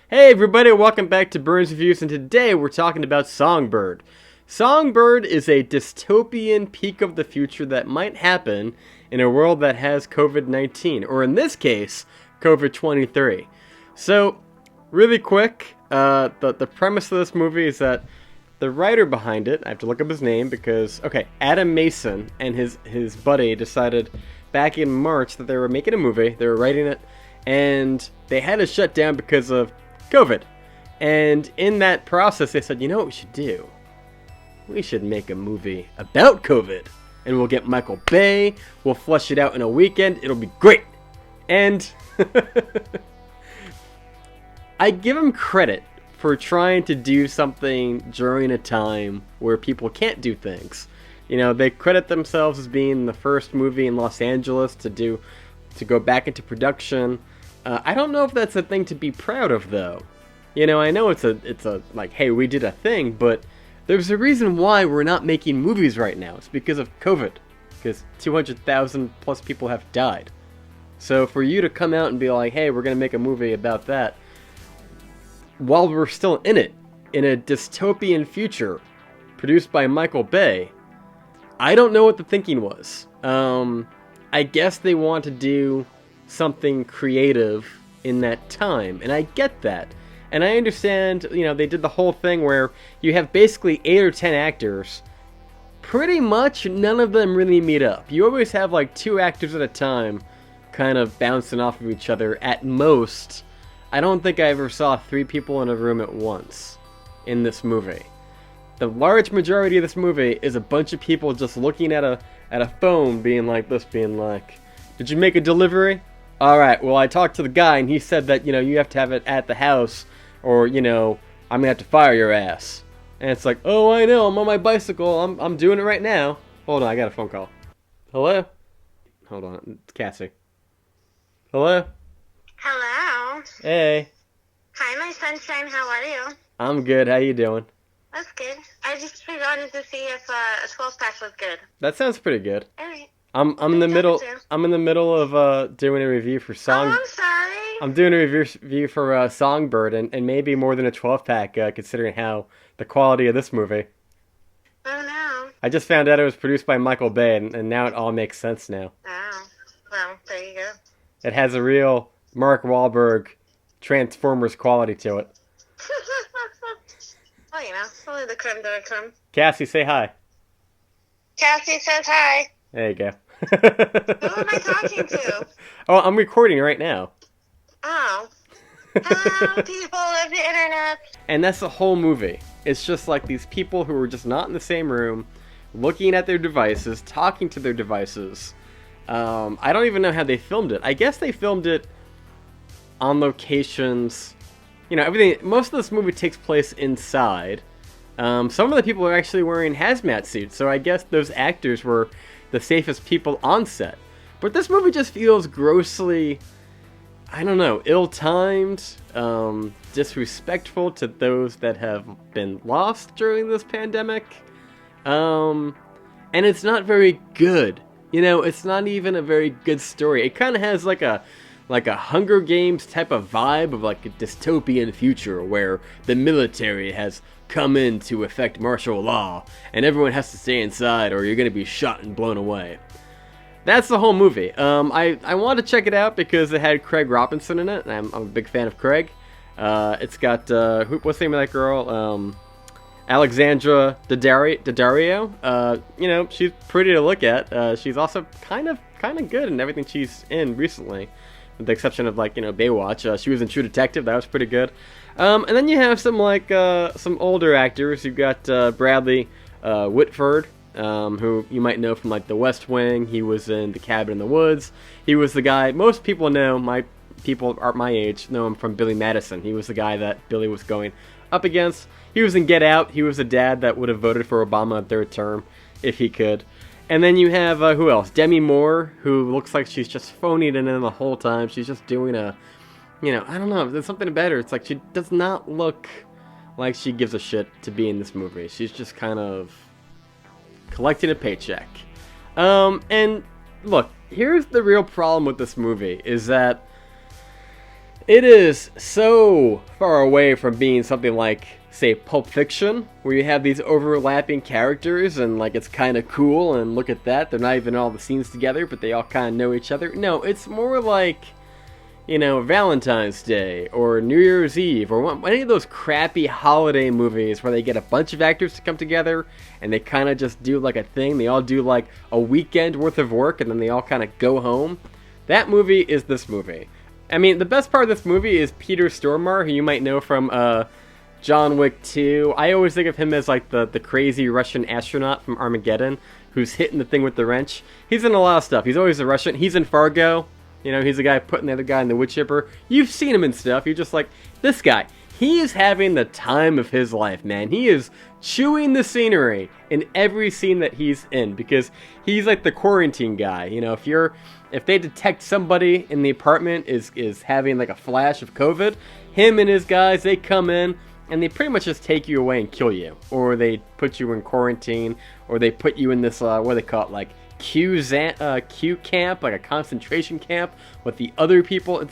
Hey everybody, welcome back to Burns Reviews, and today we're talking about Songbird. Songbird is a dystopian peek of the future that might happen in a world that has COVID-19, or in this case, COVID-23. So, really quick, the premise of this movie is that the writer behind it, I have to look up his name because, Adam Mason and his buddy decided back in March that they were making a movie, they were writing it, and they had to shut down because of COVID. And in that process, they said, you know what we should do? We should make a movie about COVID. And we'll get Michael Bay, we'll flesh it out in a weekend, it'll be great. And I give him credit for trying to do something during a time where people can't do things. You know, they credit themselves as being the first movie in Los Angeles to go back into production. I don't know if that's a thing to be proud of, though. You know, I know it's a like, hey, we did a thing, but there's a reason why we're not making movies right now. It's because of COVID. Because 200,000 plus people have died. So for you to come out and be like, hey, we're going to make a movie about that, while we're still in it, in a dystopian future, produced by Michael Bay, I don't know what the thinking was. I guess they want to do something creative in that time, and I get that. And I understand, you know, they did the whole thing where you have basically 8 or 10 actors. Pretty much none of them really meet up. You always have like 2 actors at a time kind of bouncing off of each other at most. I don't think I ever saw 3 people in a room at once in this movie. The large majority of this movie is a bunch of people just looking at a phone being like this, being like, did you make a delivery? Alright, well I talked to the guy and he said that, you know, you have to have it at the house or, you know, I'm gonna have to fire your ass. And it's like, oh, I know, I'm on my bicycle, I'm doing it right now. Hold on, I got a phone call. Hello? Hold on, it's Cassie. Hello? Hello. Hey. Hi, my sunshine. How are you? I'm good, how you doing? That's good. I just wanted to see if a 12-pack was good. That sounds pretty good. Alright. I'm in the middle of doing a review for Oh, I'm sorry. I'm doing a review for Songbird, and maybe more than a 12-pack, considering how the quality of this movie. Oh, no. I just found out it was produced by Michael Bay, and now it all makes sense now. Oh. Well, there you go. It has a real Mark Wahlberg Transformers quality to it. Well, you know, only the creme de la creme. Cassie, say hi. Cassie says hi. There you go. Who am I talking to? Oh, I'm recording right now. Oh. Hello, people of the internet. And that's the whole movie. It's just like these people who are just not in the same room, looking at their devices, talking to their devices. I don't even know how they filmed it. I guess they filmed it on locations. You know, everything. Most of this movie takes place inside. Some of the people are actually wearing hazmat suits, so I guess those actors were the safest people on set. But this movie just feels grossly, I don't know, ill-timed, disrespectful to those that have been lost during this pandemic. And it's not very good. You know, it's not even a very good story. It kind of has like a Hunger Games type of vibe of like a dystopian future where the military has come in to effect martial law and everyone has to stay inside or you're going to be shot and blown away. That's the whole movie. I wanted to check it out because it had Craig Robinson in it, and I'm a big fan of Craig. It's got, what's the name of that girl? Alexandra Daddario. You know, she's pretty to look at. She's also kind of good in everything she's in recently, with the exception of, like, you know, Baywatch. She was in True Detective. That was pretty good. And then you have some, like, some older actors. You've got Bradley Whitford, who you might know from, like, The West Wing. He was in The Cabin in the Woods. He was the guy, most people know, people are my age, know him from Billy Madison. He was the guy that Billy was going up against. He was in Get Out. He was the dad that would have voted for Obama a 3rd term, if he could. And then you have, who else? Demi Moore, who looks like she's just phoning it in the whole time. She's just doing you know, I don't know, there's something about her. It's like she does not look like she gives a shit to be in this movie. She's just kind of collecting a paycheck. And look, here's the real problem with this movie, is that It is so far away from being something like, say, Pulp Fiction, where you have these overlapping characters and like it's kind of cool and look at that, they're not even all the scenes together, but they all kind of know each other. No, it's more like, you know, Valentine's Day or New Year's Eve or any of those crappy holiday movies where they get a bunch of actors to come together and they kind of just do like a thing. They all do like a weekend worth of work and then they all kind of go home. That movie is this movie. I mean, the best part of this movie is Peter Stormare, who you might know from John Wick 2. I always think of him as like the crazy Russian astronaut from Armageddon who's hitting the thing with the wrench. He's in a lot of stuff. He's always a Russian. He's in Fargo. You know, he's the guy putting the other guy in the wood chipper. You've seen him and stuff. You're just like, this guy, he is having the time of his life, man. He is chewing the scenery in every scene that he's in because he's like the quarantine guy. You know, if they detect somebody in the apartment is having like a flash of COVID, him and his guys, they come in and they pretty much just take you away and kill you. Or they put you in quarantine, or they put you in this, what do they call it, like Q camp, like a concentration camp with the other people.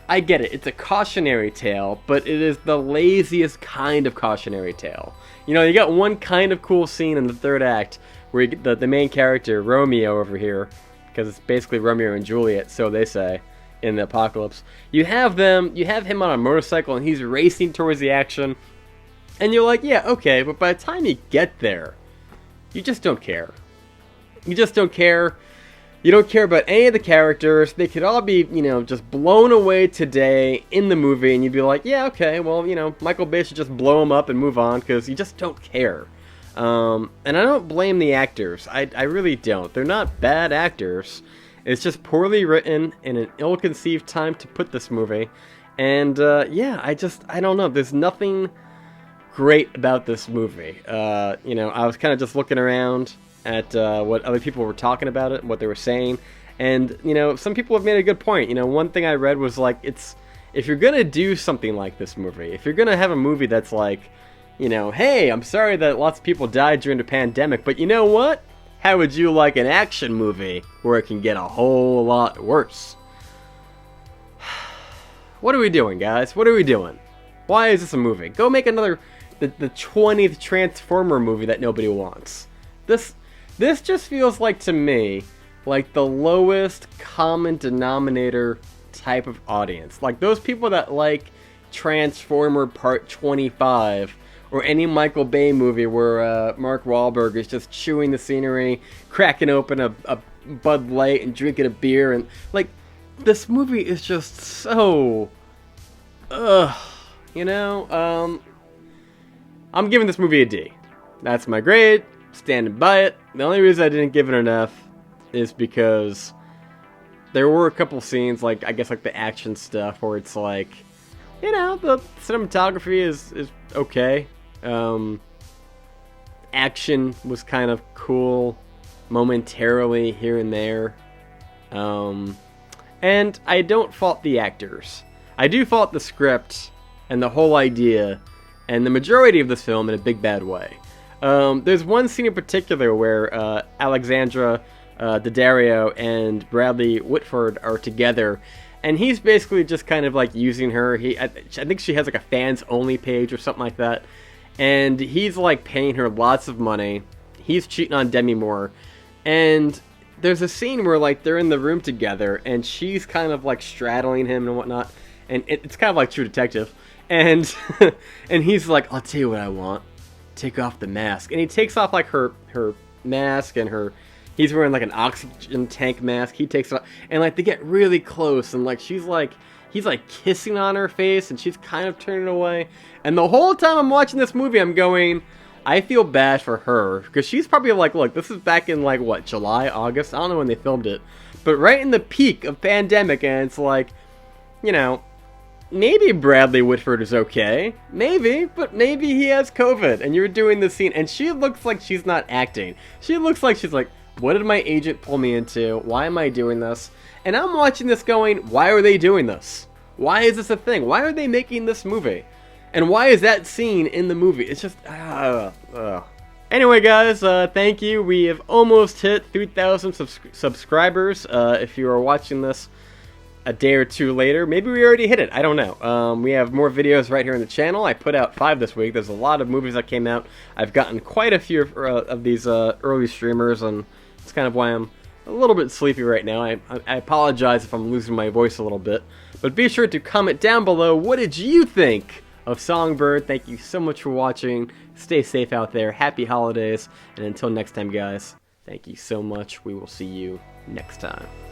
I get it, it's a cautionary tale, but it is the laziest kind of cautionary tale. You know, you got one kind of cool scene in the third act where you get the main character, Romeo over here, because it's basically Romeo and Juliet, so they say, in the apocalypse. You have him on a motorcycle and he's racing towards the action, and you're like, yeah, okay, but by the time you get there, you just don't care. You just don't care. You don't care about any of the characters. They could all be, you know, just blown away today in the movie, and you'd be like, yeah, okay, well, you know, Michael Bay should just blow him up and move on, because you just don't care. And I don't blame the actors. I really don't. They're not bad actors. It's just poorly written in an ill-conceived time to put this movie. And, yeah, I don't know. There's nothing great about this movie. You know, I was kind of just looking around at what other people were talking about it, what they were saying, and you know, some people have made a good point. You know, one thing I read was like, if you're gonna do something like this movie, if you're gonna have a movie that's like, you know, hey, I'm sorry that lots of people died during the pandemic, but you know what? How would you like an action movie where it can get a whole lot worse? What are we doing, guys? What are we doing? Why is this a movie? Go make another the 20th Transformer movie that nobody wants. This just feels like, to me, like the lowest common denominator type of audience. Like those people that like Transformer Part 25 or any Michael Bay movie where Mark Wahlberg is just chewing the scenery, cracking open a Bud Light and drinking a beer. And like, this movie is just so... you know? I'm giving this movie a D. That's my grade. Standing by it. The only reason I didn't give it enough is because there were a couple scenes, like I guess like the action stuff, where it's like, you know, the cinematography is okay. Action was kind of cool momentarily here and there. And I don't fault the actors. I do fault the script and the whole idea and the majority of this film in a big bad way. There's one scene in particular where Alexandra Daddario and Bradley Whitford are together, and he's basically just kind of like using her. I think she has like a fans only page or something like that, and he's like paying her lots of money. He's cheating on Demi Moore, and there's a scene where like they're in the room together, and she's kind of like straddling him and whatnot, and it's kind of like True Detective, and and he's like, I'll tell you what I want. Take off the mask. And he takes off like her mask, and he's wearing like an oxygen tank mask. He takes it off, and like they get really close, and like he's like kissing on her face, and she's kind of turning away. And the whole time I'm watching this movie, I'm going, I feel bad for her, because she's probably like, look, this is back in like what, July, August? I don't know when they filmed it, but right in the peak of pandemic, and it's like, you know, maybe Bradley Whitford is okay. Maybe, but maybe he has COVID, and you're doing this scene, and she looks like she's not acting. She looks like she's like, what did my agent pull me into? Why am I doing this? And I'm watching this going, why are they doing this? Why is this a thing? Why are they making this movie? And why is that scene in the movie? It's just, Anyway, guys, thank you. We have almost hit 3,000 subscribers. If you are watching this, a day or two later, maybe we already hit it. I don't know. We have more videos right here on the channel. I put out 5 this week. There's a lot of movies that came out. I've gotten quite a few of these early streamers, and it's kind of why I'm a little bit sleepy right now. I apologize if I'm losing my voice a little bit. But be sure to comment down below, what did you think of Songbird? Thank you so much for watching. Stay safe out there. Happy holidays. And until next time, guys, thank you so much. We will see you next time.